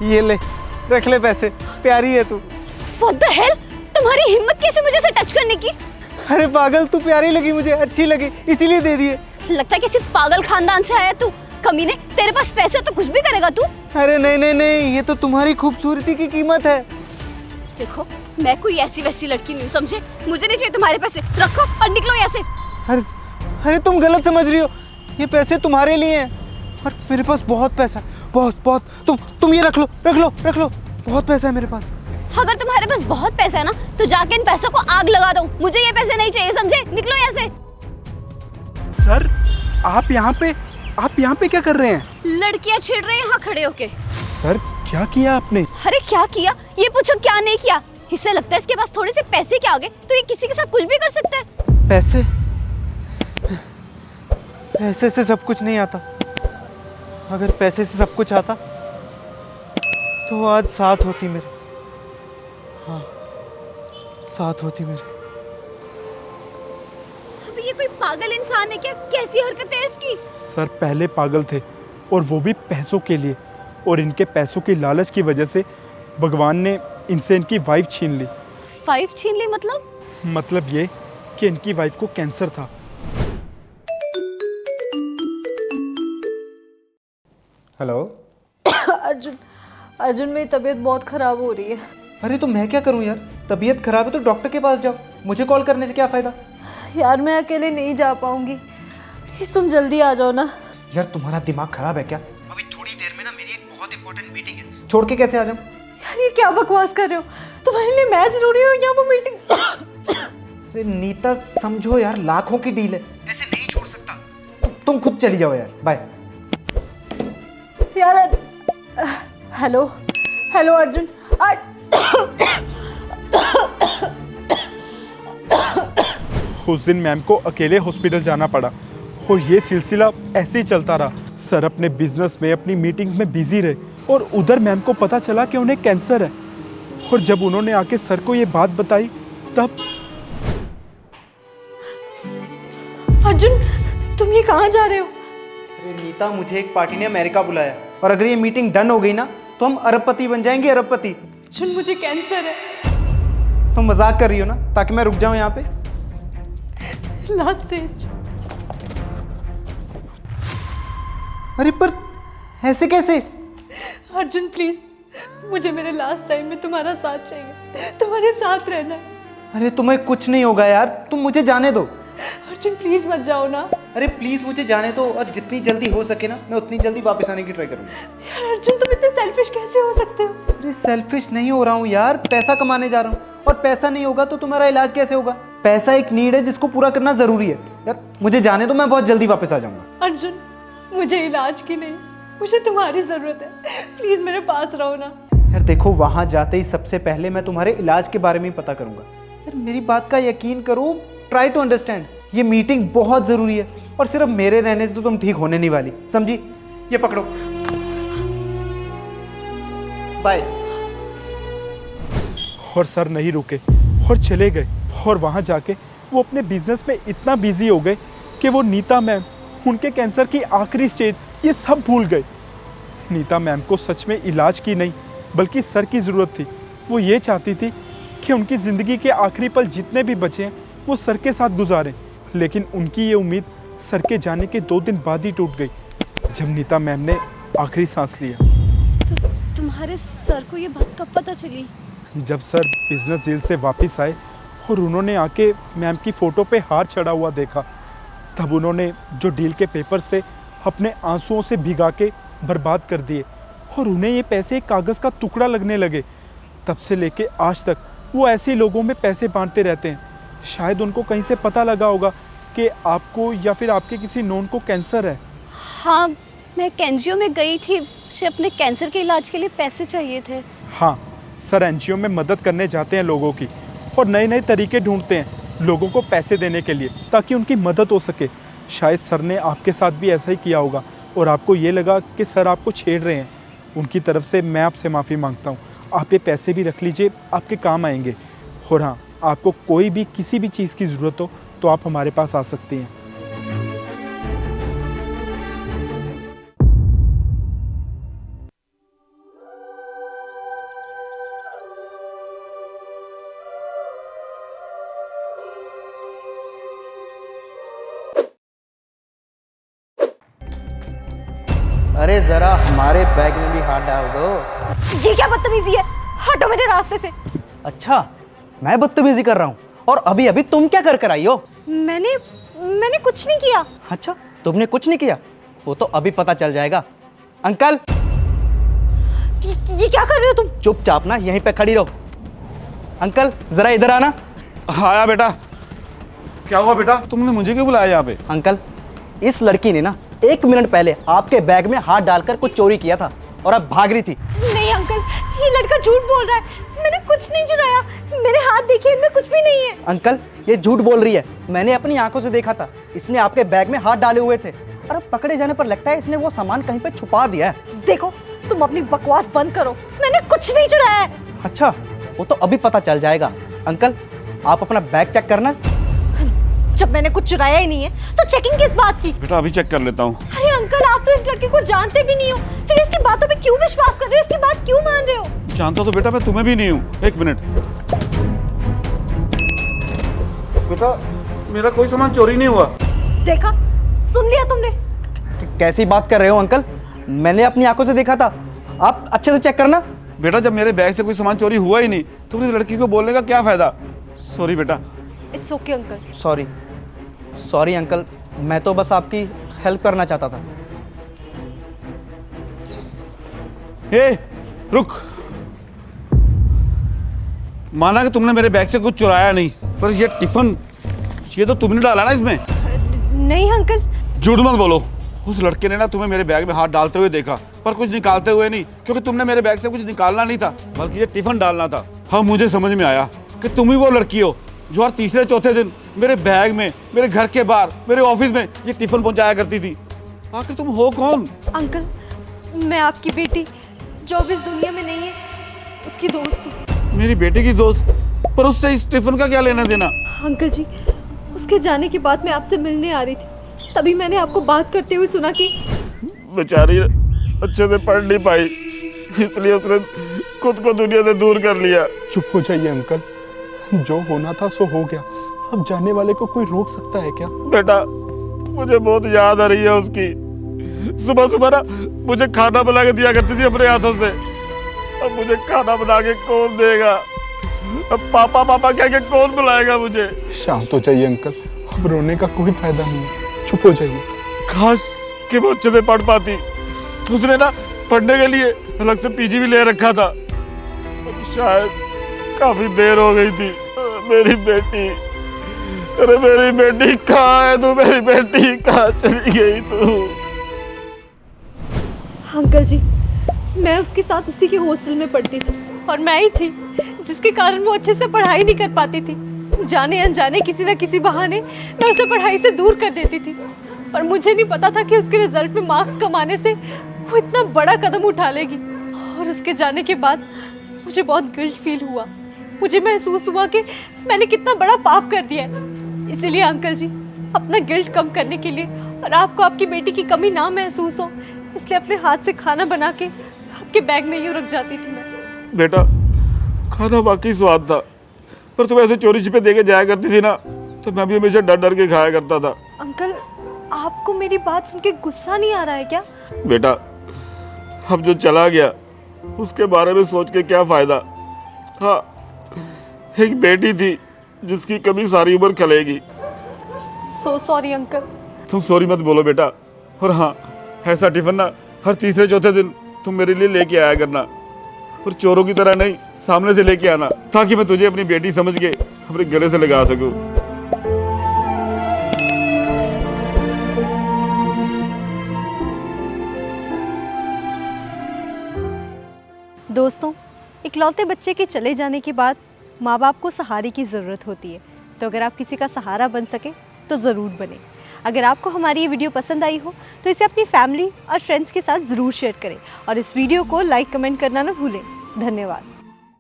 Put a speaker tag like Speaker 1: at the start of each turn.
Speaker 1: ये ले, रख ले पैसे, प्यारी है तू।
Speaker 2: What the hell? तुम्हारी हिम्मत कैसे मुझे से टच करने की?
Speaker 1: अरे पागल, तू प्यारी लगी मुझे, अच्छी लगी, इसीलिए दे दिए।
Speaker 2: लगता है किसी पागल खानदान से आया तू। कमीने, तेरे पास पैसे तो कुछ भी करेगा तू।
Speaker 1: अरे नहीं नहीं नहीं, ये तो तुम्हारी खूबसूरती की कीमत है।
Speaker 2: देखो, मैं कोई ऐसी वैसी लड़की नहीं हूँ, समझे? मुझे नहीं चाहिए तुम्हारे पैसे, रखो और निकलो यहाँ से।
Speaker 1: अरे अरे तुम गलत समझ रही हो, ये पैसे तुम्हारे लिए हैं और मेरे पास बहुत पैसा है, बहुत बहुत। तुम ये रख लो, रख लो, रख लो, बहुत पैसा है मेरे पास।
Speaker 2: अगर तुम्हारे पास बहुत पैसा है ना, तो जाके इन पैसों को आग लगा दो। मुझे ये पैसे नहीं चाहिए, समझे? निकलो यहाँ से।
Speaker 3: सर, आप यहाँ पे क्या कर रहे हैं?
Speaker 2: लड़कियाँ छेड़ रहे हैं यहाँ खड़े होके।
Speaker 3: सर, क्या किया आपने?
Speaker 2: अरे क्या किया? ये पूछो क्या नहीं किया। इससे लगता है इसके पास थोड़े से पैसे के आगे तो ये किसी के साथ कुछ भी कर सकता है।
Speaker 1: पैसे? पैसे से सब कुछ नहीं आता। अगर पैसे से सब कुछ आता तो आज साथ होती मेरे। हाँ, साथ होती मेरे।
Speaker 2: अबे ये कोई पागल इंसान है क्या? कैसी हरकत है इसकी?
Speaker 3: सर, पहले पागल थे और वो भी पैसों के लिए, और इनके पैसों की लालच की वजह से भगवान ने इनसे इनकी वाइफ छीन ली।
Speaker 2: वाइफ छीन ली मतलब?
Speaker 3: मतलब ये कि इनकी वाइफ को कैंसर था।
Speaker 1: हेलो।
Speaker 4: अर्जुन मेरी तबीयत बहुत ख़राब हो रही है।
Speaker 1: अरे तो मैं क्या करूं यार, तबीयत खराब है तो डॉक्टर के पास जाओ, मुझे कॉल करने से क्या फ़ायदा।
Speaker 4: यार मैं अकेले नहीं जा पाऊंगी, प्लीज़ तुम जल्दी आ जाओ ना।
Speaker 1: यार तुम्हारा दिमाग खराब है क्या? अभी थोड़ी देर में ना मेरी एक बहुत इंपॉर्टेंट मीटिंग है, छोड़ के कैसे आ जाऊं?
Speaker 4: यार ये क्या बकवास कर रहे हो? तुम्हारे लिए मैं ज़रूरी हूँ या वो मीटिंग?
Speaker 1: अरे नीता समझो यार, लाखों की डील है, ऐसे नहीं छोड़ सकता। तुम खुद चली जाओ यार, बाय।
Speaker 4: यार हेलो हेलो अर्जुन।
Speaker 3: उस दिन मैम को अकेले हॉस्पिटल जाना पड़ा और ये सिलसिला ऐसे ही चलता रहा। सर अपने बिजनेस में, अपनी मीटिंग्स में बिजी रहे और उधर मैम को पता चला कि उन्हें कैंसर है। और जब उन्होंने आके सर को ये बात बताई तब।
Speaker 4: अर्जुन, तुम ये कहाँ जा रहे हो?
Speaker 1: अरे नीता, मुझे एक पार्टी ने अमेरिका बुलाया और अगर ये मीटिंग डन हो गई ना तो हम अरबपति बन जाएंगे, अरबपति।
Speaker 4: अर्जुन मुझे कैंसर है।
Speaker 1: तुम मजाक कर रही हो ना ताकि मैं रुक जाऊं यहाँ पे?
Speaker 4: Last stage.
Speaker 1: अरे पर ऐसे कैसे?
Speaker 4: अर्जुन प्लीज, मुझे मेरे लास्ट टाइम में तुम्हारा साथ चाहिए, तुम्हारे साथ रहना है।
Speaker 1: अरे तुम्हें कुछ नहीं होगा यार, तुम मुझे जाने दो।
Speaker 4: अर्जुन प्लीज मत जाओ ना।
Speaker 1: अरे प्लीज मुझे जाने दो, और जितनी जल्दी हो सके ना मैं उतनी जल्दी वापस आने की ट्राई करूंगा।
Speaker 4: यार अर्जुन, तुम इतने सेल्फिश कैसे हो सकते हो?
Speaker 1: अरे सेल्फिश नहीं हो रहा हूँ यार, पैसा कमाने जा रहा हूँ, और पैसा नहीं होगा तो तुम्हारा इलाज कैसे होगा? पैसा एक नीड है जिसको पूरा करना जरूरी है। यार मुझे जाने दो, मैं बहुत जल्दी वापस आ जाऊंगा।
Speaker 4: अर्जुन, मुझे इलाज की नहीं, मुझे तुम्हारी जरूरत है, प्लीज मेरे पास रहो ना।
Speaker 1: यार देखो, वहां जाते ही सबसे पहले मैं तुम्हारे इलाज के बारे में पता करूंगा। यार मेरी बात का यकीन करो, ट्राई टू अंडरस्टैंड। ये मीटिंग बहुत जरूरी है और सिर्फ मेरे रहने से तो तुम ठीक होने नहीं वाली, समझी? ये पकड़ो, बाय।
Speaker 3: और सर नहीं रुके और चले गए, और वहाँ जाके वो अपने बिजनेस में इतना बिजी हो गए कि वो नीता मैम, उनके कैंसर की आखिरी स्टेज, ये सब भूल गए। नीता मैम को सच में इलाज की नहीं बल्कि सर की ज़रूरत थी। वो ये चाहती थी कि उनकी ज़िंदगी के आखिरी पल जितने भी बचे हैं वो सर के साथ गुजारें, लेकिन उनकी ये उम्मीद सर के जाने के 2 दिन बाद ही टूट गई, जब नीता मैम ने आखिरी सांस लिया।
Speaker 2: तो तुम्हारे सर को ये बात कब पता चली?
Speaker 3: जब सर बिजनेस डील से वापस आए और उन्होंने आके मैम की फ़ोटो पे हार चढ़ा हुआ देखा, तब उन्होंने जो डील के पेपर्स थे अपने आंसुओं से भिगा के बर्बाद कर दिए, और उन्हें ये पैसे एक कागज़ का टुकड़ा लगने लगे। तब से लेके आज तक वो ऐसे लोगों में पैसे बांटते रहते हैं। शायद उनको कहीं से पता लगा होगा कि आपको या फिर आपके किसी नोन को कैंसर है।
Speaker 2: हाँ, मैं एनजीओ में गई थी, मुझे अपने कैंसर के इलाज के लिए पैसे चाहिए थे।
Speaker 3: हाँ, सर एनजीओ में मदद करने जाते हैं लोगों की, और नए नए तरीके ढूंढते हैं लोगों को पैसे देने के लिए ताकि उनकी मदद हो सके। शायद सर ने आपके साथ भी ऐसा ही किया होगा और आपको ये लगा कि सर आपको छेड़ रहे हैं। उनकी तरफ से मैं आपसे माफ़ी मांगता हूँ। आप ये पैसे भी रख लीजिए, आपके काम आएंगे। और हाँ, आपको कोई भी किसी भी चीज़ की ज़रूरत हो तो आप हमारे पास आ सकती हैं।
Speaker 5: अरे जरा हमारे बैग में भी हाथ डाल दो।
Speaker 2: ये क्या बदतमीजी है, हटो मेरे रास्ते से।
Speaker 5: अच्छा, मैं बदतमीजी कर रहा हूँ और अभी अभी तुम क्या कर आई हो?
Speaker 2: मैंने कुछ नहीं किया।
Speaker 5: अच्छा, तुमने कुछ नहीं किया, वो तो अभी पता चल जाएगा। अंकल,
Speaker 2: ये क्या कर रहे हो तुम?
Speaker 5: चुपचाप ना यहीं पे खड़ी रहो। अंकल जरा इधर आना।
Speaker 6: हाँ आया बेटा। क्या हुआ बेटा, तुमने मुझे क्यों बुलाया यहाँ पे?
Speaker 5: अंकल, इस लड़की ने ना 1 मिनट पहले आपके बैग में हाथ डालकर कुछ चोरी किया था और अब भाग रही थी।
Speaker 2: नहीं अंकल, ये लड़का झूठ बोल रहा है, मैंने कुछ नहीं चुराया। मेरे हाथ देखिए, इनमें कुछ भी नहीं है।
Speaker 5: अंकल, ये झूठ बोल रही है, मैंने अपनी आंखों से देखा था। इसने आपके बैग में हाथ डाले हुए थे और अब पकड़े जाने पर लगता है इसने वो सामान कहीं पे छुपा दिया है।
Speaker 2: देखो, तुम अपनी बकवास बंद करो, मैंने कुछ नहीं चुराया है।
Speaker 5: अच्छा, वो तो अभी पता चल जाएगा। अंकल, आप अपना बैग चेक करना।
Speaker 2: जब मैंने कुछ चुराया ही नहीं है तो चेकिंग किस बात की?
Speaker 6: बेटा अभी चेक कर लेता हूँ।
Speaker 2: अरे अंकल, आप तो इस लड़के को जानते भी नहीं हो, फिर इसकी बातों पे क्यों विश्वास कर रहे हो, इसकी बात क्यों मान रहे हो?
Speaker 6: जानता तो बेटा मैं तुम्हें भी नहीं हूँ। 1 मिनट। बेटा मेरा कोई सामान चोरी नहीं हुआ।
Speaker 2: देखा, सुन लिया तुमने?
Speaker 5: कैसी बात कर रहे हो अंकल? मैंने अपनी आंखों से देखा था, आप अच्छे से चेक करना।
Speaker 6: बेटा जब मेरे बैग से कोई सामान चोरी हुआ ही नहीं तो इस लड़की को बोलने का क्या फायदा। सॉरी बेटा।
Speaker 2: It's okay uncle.
Speaker 5: Sorry uncle, मैं तो बस आपकी हेल्प करना चाहता था।
Speaker 6: हे रुक। माना कि तुमने मेरे बैग से कुछ चुराया नहीं, पर ये टिफिन ये तो तुमने डाला ना इसमें।
Speaker 2: नहीं अंकल।
Speaker 6: झूठ मत बोलो। उस लड़के ने ना तुम्हें मेरे बैग में हाथ डालते हुए देखा, पर कुछ निकालते हुए नहीं, क्योंकि तुमने मेरे बैग से कुछ निकालना नहीं था, बल्कि ये टिफिन डालना था। हाँ, मुझे समझ में आया कि तुम ही वो लड़की हो जो हर तीसरे चौथे दिन मेरे बैग में, मेरे घर के बाहर, मेरे ऑफिस में ये टिफिन पहुंचाया करती थी। आखिर तुम हो कौन?
Speaker 4: अंकल, मैं आपकी बेटी जो अब इस दुनिया में नहीं है, उसकी दोस्त हूँ।
Speaker 6: मेरी बेटी की दोस्त? पर उससे इस टिफिन का क्या लेना देना?
Speaker 4: अंकल जी, उसके जाने के बाद मैं आपसे मिलने आ रही थी, तभी मैंने आपको बात करते हुए सुना कि
Speaker 6: बेचारी अच्छे से पढ़ नहीं पाई, इसलिए उसने खुद को दुनिया से दूर कर लिया।
Speaker 3: चुप हो जाइए अंकल, जो होना था सो हो गया। अब जाने वाले को कोई रोक सकता है क्या?
Speaker 6: बेटा मुझे बहुत याद आ रही है उसकी। सुबह सुबह ना मुझे खाना बना के दिया करती थी अपने हाथों से। अब मुझे खाना बना के कौन देगा? अब पापा पापा कह के कौन बुलाएगा मुझे?
Speaker 3: शांत हो जाइए अंकल, अब रोने का कोई फायदा नहीं है, चुप हो जाइए।
Speaker 6: काश कि वो अच्छे से पढ़ पाती। उसने ना पढ़ने के लिए अलग से पीजी भी ले रखा था। अब शायद काफी देर हो गई थी। मेरी बेटी, अरे मेरी बेटी कहाँ है तू? मेरी बेटी कहाँ चली गई तू?
Speaker 4: अंकल जी, मैं उसके साथ उसी के हॉस्टल में पढ़ती थी और मैं ही थी जिसके कारण वो अच्छे से पढ़ाई नहीं कर पाती थी। जाने अनजाने किसी न किसी बहाने मैं उसे पढ़ाई से दूर कर देती थी, पर मुझे नहीं पता था कि उसके रिजल्ट में मार्क्स कमाने से वो इतना बड़ा कदम उठा लेगी। और उसके जाने के बाद मुझे बहुत गिल्ट फील हुआ। मुझे महसूस हुआ कि मैंने कितना बड़ा पाप कर दिया है। इसीलिए अंकल जी, अपना गिल्ट कम करने के लिए और आपको आपकी बेटी की कमी ना महसूस हो, इसलिए अपने हाथ से खाना बना के आपके बैग में यूँ रख जाती थी मैं।
Speaker 6: बेटा खाना वाकई स्वाद था, पर तुम ऐसे चोरी छिपे दे के जाया करती थी ना, तो मैं भी हमेशा डर डर के खाया करता था।
Speaker 4: अंकल, आपको मेरी बात सुन के गुस्सा नहीं आ रहा है क्या?
Speaker 6: बेटा अब जो चला गया उसके बारे में सोच के क्या फायदा। हाँ, एक बेटी थी जिसकी कमी सारी उम्र खलेगी।
Speaker 4: So sorry uncle.
Speaker 6: तुम सॉरी मत बोलो बेटा। और हाँ, ऐसा टिफिन ना हर तीसरे चौथे दिन तुम मेरे लिए लेके आया करना, और चोरों की तरह नहीं, सामने से लेके आना, ताकि मैं तुझे अपनी बेटी समझ के अपने गले से लगा सकूं।
Speaker 4: दोस्तों, इकलौते बच्चे के चले जाने के बाद माँ बाप को सहारे की ज़रूरत होती है, तो अगर आप किसी का सहारा बन सके तो ज़रूर बने। अगर आपको हमारी ये वीडियो पसंद आई हो तो इसे अपनी फैमिली और फ्रेंड्स के साथ ज़रूर शेयर करें और इस वीडियो को लाइक कमेंट करना ना भूलें। धन्यवाद।